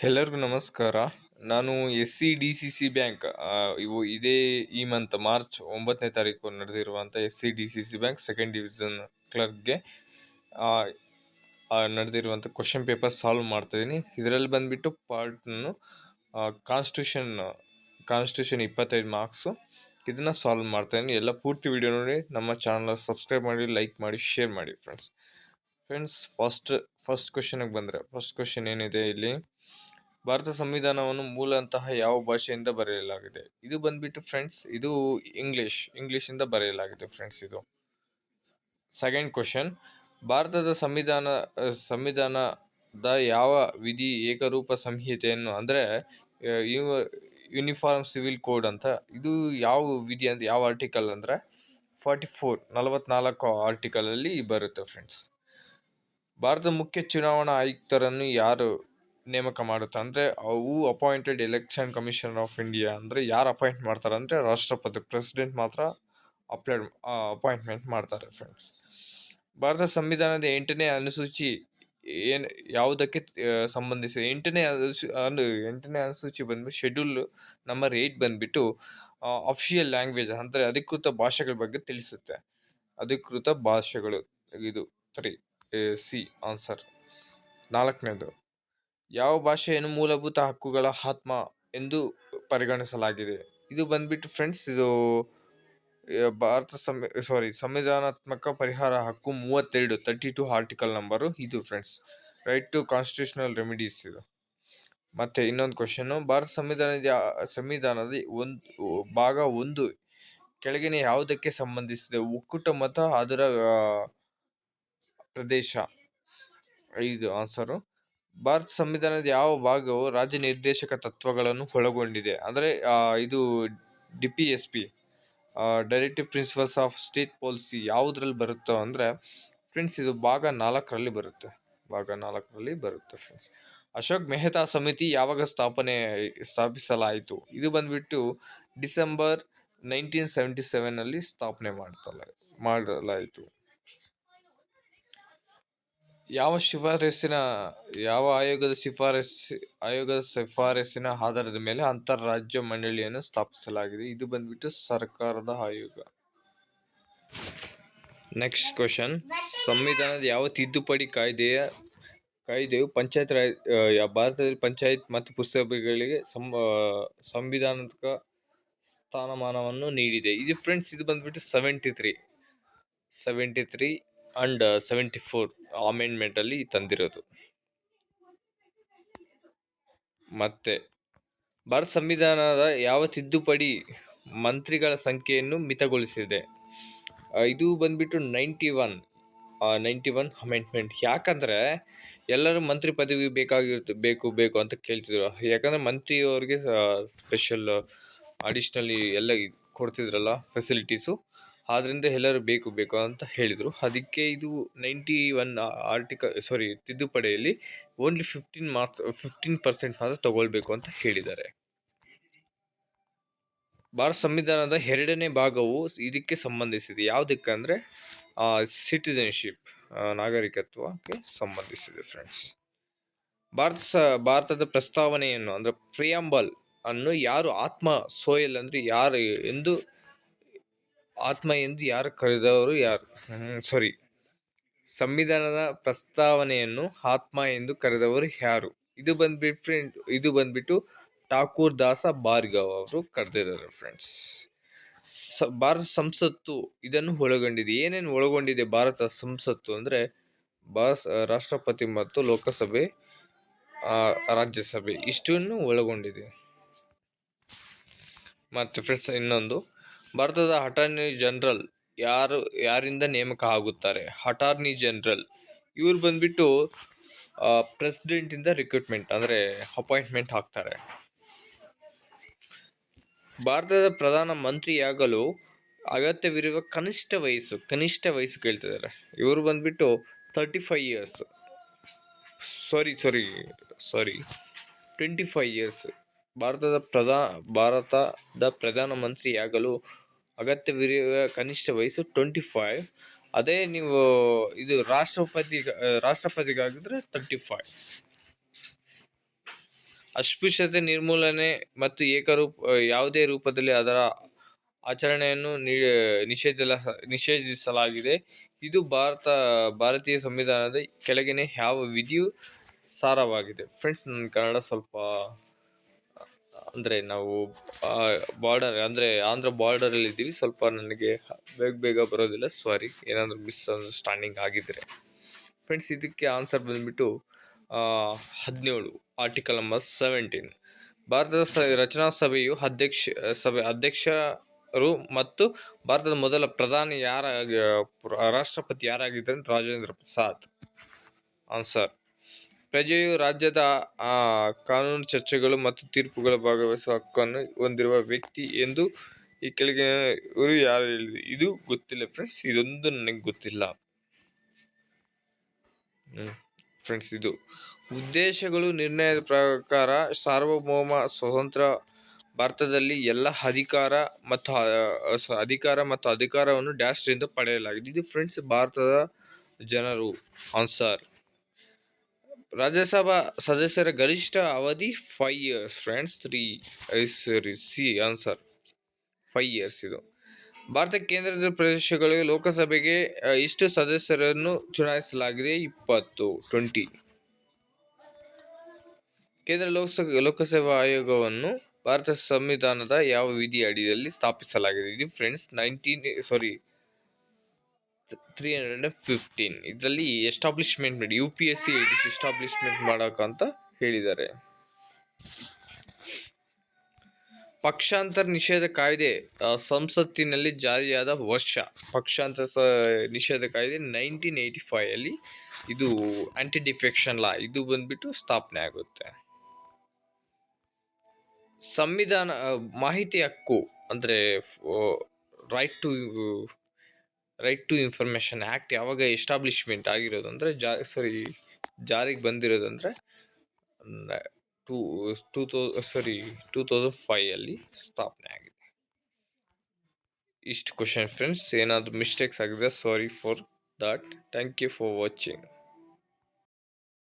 ಎಲ್ಲರಿಗೂ ನಮಸ್ಕಾರ. ನಾನು SCDCC ಬ್ಯಾಂಕ್ ಈ ಮಂತ್ ಮಾರ್ಚ್ 9ನೇ ತಾರೀಕು ನಡೆದಿರುವಂಥ SCDCC ಬ್ಯಾಂಕ್ ಸೆಕೆಂಡ್ ಡಿವಿಷನ್ ಕ್ಲರ್ಕ್ಗೆ ನಡೆದಿರುವಂಥ ಕ್ವಶನ್ ಪೇಪರ್ ಸಾಲ್ವ್ ಮಾಡ್ತಾಯಿದ್ದೀನಿ. ಇದರಲ್ಲಿ ಬಂದುಬಿಟ್ಟು ಪಾರ್ಟ್ನು ಕಾನ್ಸ್ಟಿಟ್ಯೂಷನ್ 25 ಮಾರ್ಕ್ಸು. ಇದನ್ನು ಸಾಲ್ವ್ ಮಾಡ್ತಾಯಿದ್ದೀನಿ. ಎಲ್ಲ ಪೂರ್ತಿ ವಿಡಿಯೋ ನೋಡಿ, ನಮ್ಮ ಚಾನಲ್ ಸಬ್ಸ್ಕ್ರೈಬ್ ಮಾಡಿ, ಲೈಕ್ ಮಾಡಿ, ಶೇರ್ ಮಾಡಿ ಫ್ರೆಂಡ್ಸ್. ಫಸ್ಟ್ ಕ್ವಶನ್ಗೆ ಬಂದರೆ, ಫಸ್ಟ್ ಕ್ವಶನ್ ಏನಿದೆ ಇಲ್ಲಿ, ಭಾರತ ಸಂವಿಧಾನವನ್ನು ಮೂಲತಃ ಯಾವ ಭಾಷೆಯಿಂದ ಬರೆಯಲಾಗಿದೆ? ಇದು ಬಂದ್ಬಿಟ್ಟು ಫ್ರೆಂಡ್ಸ್, ಇದು ಇಂಗ್ಲಿಷಿಂದ ಬರೆಯಲಾಗಿದೆ ಫ್ರೆಂಡ್ಸ್. ಇದು ಸೆಕೆಂಡ್ ಕ್ವಶನ್, ಭಾರತದ ಸಂವಿಧಾನದ ಯಾವ ವಿಧಿ ಏಕರೂಪ ಸಂಹಿತೆಯನ್ನು ಅಂದರೆ ಯೂನಿಫಾರ್ಮ್ ಸಿವಿಲ್ ಕೋಡ್ ಅಂತ, ಇದು ಯಾವ ವಿಧಿ ಅಂತ, ಯಾವ ಆರ್ಟಿಕಲ್ ಅಂದರೆ 44 ಆರ್ಟಿಕಲ್ ಅಲ್ಲಿ ಬರುತ್ತೆ ಫ್ರೆಂಡ್ಸ್. ಭಾರತದ ಮುಖ್ಯ ಚುನಾವಣಾ ಆಯುಕ್ತರನ್ನು ಯಾರು ನೇಮಕ ಮಾಡುತ್ತೆ ಅಂದರೆ, ಅವು appointed election commission of India ಅಂದರೆ ಯಾರು ಅಪಾಯಿಂಟ್ ಮಾಡ್ತಾರೆ ಅಂದರೆ ರಾಷ್ಟ್ರಪತಿ, ಪ್ರೆಸಿಡೆಂಟ್ ಮಾತ್ರ ಅಪಾಯಿಂಟ್ಮೆಂಟ್ ಮಾಡ್ತಾರೆ ಫ್ರೆಂಡ್ಸ್. ಭಾರತ ಸಂವಿಧಾನದ 8ನೇ ಅನುಸೂಚಿ ಯಾವುದಕ್ಕೆ ಸಂಬಂಧಿಸಿದೆ? 8ನೇ ಅನುಸೂಚಿ ಬಂದ್ಬಿಟ್ಟು ಶೆಡ್ಯೂಲ್ ನಂಬರ್ 8 ಬಂದ್ಬಿಟ್ಟು ಅಫಿಷಿಯಲ್ ಲ್ಯಾಂಗ್ವೇಜ್ ಅಂದರೆ ಅಧಿಕೃತ ಭಾಷೆಗಳ ಬಗ್ಗೆ ತಿಳಿಸುತ್ತೆ. ಅಧಿಕೃತ ಭಾಷೆಗಳು, ಇದು 3 ಸಿ ಆನ್ಸರ್. 4ನೇದು, ಯಾವ ಭಾಷೆಯನ್ನು ಮೂಲಭೂತ ಹಕ್ಕುಗಳ ಆತ್ಮ ಎಂದು ಪರಿಗಣಿಸಲಾಗಿದೆ? ಇದು ಬಂದ್ಬಿಟ್ಟು ಫ್ರೆಂಡ್ಸ್, ಇದು ಸಂವಿಧಾನಾತ್ಮಕ ಪರಿಹಾರ ಹಕ್ಕು 32 ಆರ್ಟಿಕಲ್ ನಂಬರು ಇದು friends. Right to constitutional remedies ಇದು. ಮತ್ತೆ ಇನ್ನೊಂದು ಕ್ವಶನ್, ಭಾರತ ಸಂವಿಧಾನದ ಭಾಗ 1 ಕೆಳಗಿನ ಯಾವುದಕ್ಕೆ ಸಂಬಂಧಿಸಿದೆ? ಒಕ್ಕೂಟ ಮತ, ಅದರ ಪ್ರದೇಶ. 5 ಆನ್ಸರು. ಭಾರತ ಸಂವಿಧಾನದ ಯಾವ ಭಾಗವು ರಾಜ್ಯ ನಿರ್ದೇಶಕ ತತ್ವಗಳನ್ನು ಒಳಗೊಂಡಿದೆ? ಅಂದರೆ ಇದು DPSP, directive principles of state policy, ಯಾವುದ್ರಲ್ಲಿ ಬರುತ್ತೋ ಅಂದರೆ ಫ್ರೆಂಡ್ಸ್, ಇದು ಭಾಗ 4ರಲ್ಲಿ ಬರುತ್ತೆ. ಭಾಗ 4ರಲ್ಲಿ ಬರುತ್ತೆ ಫ್ರೆಂಡ್ಸ್. ಅಶೋಕ್ ಮೆಹ್ತಾ ಸಮಿತಿ ಯಾವಾಗ ಸ್ಥಾಪಿಸಲಾಯಿತು? ಇದು ಬಂದ್ಬಿಟ್ಟು ಡಿಸೆಂಬರ್ 1977 ಸ್ಥಾಪನೆ ಮಾಡಲಾಯಿತು. ಯಾವ ಆಯೋಗದ ಶಿಫಾರಸಿನ ಆಧಾರದ ಮೇಲೆ ಅಂತಾರಾಜ್ಯ ಮಂಡಳಿಯನ್ನು ಸ್ಥಾಪಿಸಲಾಗಿದೆ? ಇದು ಬಂದ್ಬಿಟ್ಟು ಸರ್ಕಾರದ ಆಯೋಗ. ನೆಕ್ಸ್ಟ್ ಕ್ವಶನ್, ಸಂವಿಧಾನದ ಯಾವ ತಿದ್ದುಪಡಿ ಕಾಯ್ದೆಯು ಭಾರತದಲ್ಲಿ ಪಂಚಾಯತ್ ಮತ್ತು ಪುರಸಭೆಗಳಿಗೆ ಸಂವಿಧಾನಾತ್ಮಕ ಸ್ಥಾನಮಾನವನ್ನು ನೀಡಿದೆ? ಇದು ಫ್ರೆಂಡ್ಸ್, ಇದು ಬಂದ್ಬಿಟ್ಟು 73 ಅಂಡ್ 74 ಅಮೆಂಡ್ಮೆಂಟ್ ಅಲ್ಲಿ ತಂದಿರೋದು. ಮತ್ತೆ ಭಾರತ ಸಂವಿಧಾನದ ಯಾವ ತಿದ್ದುಪಡಿ ಮಂತ್ರಿಗಳ ಸಂಖ್ಯೆಯನ್ನು ಮಿತಗೊಳಿಸಿದೆ? ಇದು ಬಂದ್ಬಿಟ್ಟು 91 ಅಮೆಂಡ್ಮೆಂಟ್. ಯಾಕಂದ್ರೆ ಎಲ್ಲರೂ ಮಂತ್ರಿ ಪದವಿ ಬೇಕು ಅಂತ ಕೇಳ್ತಿದ್ರು. ಯಾಕಂದ್ರೆ ಮಂತ್ರಿಯವ್ರಿಗೆ ಸ್ಪೆಷಲ್ ಅಡಿಷನಲಿ ಎಲ್ಲ ಕೊಡ್ತಿದ್ರಲ್ಲ ಫೆಸಿಲಿಟೀಸು, ಆದ್ರಿಂದ ಎಲ್ಲರೂ ಬೇಕು ಅಂತ ಹೇಳಿದರು. ಅದಕ್ಕೆ ಇದು 91 ತಿದ್ದುಪಡಿಯಲ್ಲಿ ಓನ್ಲಿ 15% ಮಾತ್ರ ತಗೊಳ್ಬೇಕು ಅಂತ ಹೇಳಿದ್ದಾರೆ. ಭಾರತ ಸಂವಿಧಾನದ 2ನೇ ಭಾಗವು ಇದಕ್ಕೆ ಸಂಬಂಧಿಸಿದೆ. ಯಾವುದಕ್ಕಂದ್ರೆ ಸಿಟಿಸನ್ಶಿಪ್, ನಾಗರಿಕತ್ವಕ್ಕೆ ಸಂಬಂಧಿಸಿದೆ ಫ್ರೆಂಡ್ಸ್. ಭಾರತದ ಪ್ರಸ್ತಾವನೆಯನ್ನು ಅಂದ್ರೆ ಪ್ರಿಯಾಂಬಲ್ ಅನ್ನು ಯಾರು ಸೋಯಲ್ ಅಂದ್ರೆ ಆತ್ಮ ಎಂದು ಯಾರು ಕರೆದವರು? ಸಂವಿಧಾನದ ಪ್ರಸ್ತಾವನೆಯನ್ನು ಆತ್ಮ ಎಂದು ಕರೆದವರು ಯಾರು? ಇದು ಬಂದ್ಬಿಟ್ಟು ಠಾಕೂರ್ ದಾಸ ಭಾರ್ಗವ್ ಅವರು ಕರೆದಿದ್ದಾರೆ ಫ್ರೆಂಡ್ಸ್. ಭಾರತ ಸಂಸತ್ತು ಇದನ್ನು ಒಳಗೊಂಡಿದೆ. ಏನೇನು ಒಳಗೊಂಡಿದೆ ಭಾರತ ಸಂಸತ್ತು ಅಂದ್ರೆ ರಾಷ್ಟ್ರಪತಿ ಮತ್ತು ಲೋಕಸಭೆ, ರಾಜ್ಯಸಭೆ ಇಷ್ಟನ್ನು ಒಳಗೊಂಡಿದೆ. ಮತ್ತೆ ಫ್ರೆಂಡ್ಸ್ ಇನ್ನೊಂದು, ಭಾರತದ ಅಟಾರ್ನಿ ಜನರಲ್ ಯಾರಿಂದ ನೇಮಕ ಆಗುತ್ತಾರೆ? ಅಟಾರ್ನಿ ಜನರಲ್ ಇವ್ರು ಬಂದ್ಬಿಟ್ಟು ಪ್ರೆಸಿಡೆಂಟ್ ಇಂದ ರಿಕ್ರೂಟ್ಮೆಂಟ್ ಅಂದ್ರೆ ಅಪಾಯಿಂಟ್ಮೆಂಟ್ ಆಗ್ತಾರೆ. ಭಾರತದ ಪ್ರಧಾನ ಮಂತ್ರಿಯಾಗಲು ಅಗತ್ಯವಿರುವ ಕನಿಷ್ಠ ವಯಸ್ಸು ಕೇಳ್ತಿದ್ದಾರೆ. ಇವರು ಬಂದ್ಬಿಟ್ಟು 35 ಇಯರ್ಸ್ 25 ಇಯರ್ಸ್. ಭಾರತದ ಪ್ರಧಾನ ಮಂತ್ರಿಯಾಗಲು ಅಗತ್ಯವಿರುವ ಕನಿಷ್ಠ ವಯಸ್ಸು 25. ಅದೇ ನೀವು ಇದು ರಾಷ್ಟ್ರಪತಿಗಾಗಿದ್ರೆ 35. ಅಸ್ಪೃಶ್ಯತೆ ನಿರ್ಮೂಲನೆ ಮತ್ತು ಯಾವುದೇ ರೂಪದಲ್ಲಿ ಅದರ ಆಚರಣೆಯನ್ನು ನಿಷೇಧಿಸಲಾಗಿದೆ. ಇದು ಭಾರತೀಯ ಸಂವಿಧಾನದ ಕೆಳಗಿನ ಯಾವ ವಿಧಿಯು ಸಾರವಾಗಿದೆ. ಫ್ರೆಂಡ್ಸ್, ನನ್ನ ಕನ್ನಡ ಸ್ವಲ್ಪ ಅಂದರೆ ನಾವು ಬಾರ್ಡರ್ ಅಂದರೆ ಆಂಧ್ರ ಬಾರ್ಡರಲ್ಲಿ ಇದ್ದೀವಿ, ಸ್ವಲ್ಪ ನನಗೆ ಬೇಗ ಬರೋದಿಲ್ಲ, ಸಾರಿ ಏನಾದರೂ ಮಿಸ್ಅಂಡರ್ಸ್ಟ್ಯಾಂಡಿಂಗ್ ಆಗಿದ್ದರೆ. ಫ್ರೆಂಡ್ಸ್, ಇದಕ್ಕೆ ಆನ್ಸರ್ ಬಂದ್ಬಿಟ್ಟು 17, ಆರ್ಟಿಕಲ್ ನಂಬರ್ 17. ಭಾರತದ ರಚನಾ ಸಭೆಯು ಅಧ್ಯಕ್ಷರು ಮತ್ತು ಭಾರತದ ಮೊದಲ ಪ್ರಧಾನಿ ರಾಷ್ಟ್ರಪತಿ ಯಾರಾಗಿದ್ದಾರೆ? ರಾಜೇಂದ್ರ ಪ್ರಸಾದ್. ಆನ್ಸರ್. ಪ್ರಜೆಯು ರಾಜ್ಯದ ಕಾನೂನು ಚರ್ಚೆಗಳು ಮತ್ತು ತೀರ್ಪುಗಳ ಭಾಗವಹಿಸುವ ಹಕ್ಕನ್ನು ಹೊಂದಿರುವ ವ್ಯಕ್ತಿ ಎಂದು ಈ ಕೆಳಗೆ ಇವರು ಯಾರು ಹೇಳಿದ್ರು? ಇದು ಗೊತ್ತಿಲ್ಲ ಫ್ರೆಂಡ್ಸ್, ಇದೊಂದು ನನಗೆ ಗೊತ್ತಿಲ್ಲ. ಫ್ರೆಂಡ್ಸ್, ಇದು ಉದ್ದೇಶಗಳು ನಿರ್ಣಯದ ಪ್ರಕಾರ ಸಾರ್ವಭೌಮ ಸ್ವತಂತ್ರ ಭಾರತದಲ್ಲಿ ಎಲ್ಲ ಅಧಿಕಾರ ಮತ್ತು ಅಧಿಕಾರವನ್ನು ರಿಂದ ಪಡೆಯಲಾಗಿದೆ. ಇದು ಫ್ರೆಂಡ್ಸ್ ಭಾರತದ ಜನರು. ಆನ್ಸರ್. ರಾಜ್ಯಸಭಾ ಸದಸ್ಯರ ಗರಿಷ್ಠ ಅವಧಿ 5 years friends. C answer 5 years. ಇದು ಭಾರತ ಕೇಂದ್ರದ ಪ್ರದೇಶಗಳಿಗೆ ಲೋಕಸಭೆಗೆ ಇಷ್ಟು ಸದಸ್ಯರನ್ನು ಚುನಾಯಿಸಲಾಗಿದೆ? 20. ಕೇಂದ್ರ ಲೋಕಸೇವಾ ಆಯೋಗವನ್ನು ಭಾರತ ಸಂವಿಧಾನದ ಯಾವ ವಿಧಿ ಅಡಿಯಲ್ಲಿ ಸ್ಥಾಪಿಸಲಾಗಿದೆ? ಇದು ಫ್ರೆಂಡ್ಸ್ 315. ಇದರಲ್ಲಿ ಎಸ್ಟಾಬ್ಲಿಷ್ಮೆಂಟ್ ಮಾಡಿ UPSC ಎಸ್ಟಾಬ್ಲಿಷ್ಮೆಂಟ್ ಮಾಡೋಕ್ಕಂತ ಹೇಳಿದ್ದಾರೆ. ಪಕ್ಷಾಂತರ ನಿಷೇಧ ಕಾಯ್ದೆ ಸಂಸತ್ತಿನಲ್ಲಿ ಜಾರಿಯಾದ ವರ್ಷ? ಪಕ್ಷಾಂತರ ನಿಷೇಧ ಕಾಯ್ದೆ 1985 ಅಲ್ಲಿ ಇದು ಆಂಟಿ ಡಿಫೆಕ್ಷನ್ ಲಾ ಇದು ಬಂದ್ಬಿಟ್ಟು ಸ್ಥಾಪನೆ ಆಗುತ್ತೆ. ಸಂವಿಧಾನ ಮಾಹಿತಿ ಹಕ್ಕು ಅಂದರೆ ರೈಟ್ ಟು ಇನ್ಫಾರ್ಮೇಷನ್ ಆ್ಯಕ್ಟ್ ಯಾವಾಗ ಎಸ್ಟಾಬ್ಲಿಷ್ಮೆಂಟ್ ಆಗಿರೋದು ಅಂದರೆ ಜಾರಿಗೆ ಬಂದಿರೋದಂದರೆ 2005 ಅಲ್ಲಿ ಸ್ಥಾಪನೆ ಆಗಿದೆ. ಇಷ್ಟು ಕ್ವಶನ್ ಫ್ರೆಂಡ್ಸ್. ಏನಾದರೂ ಮಿಸ್ಟೇಕ್ಸ್ ಆಗಿದೆ, sorry for that. Thank you for watching.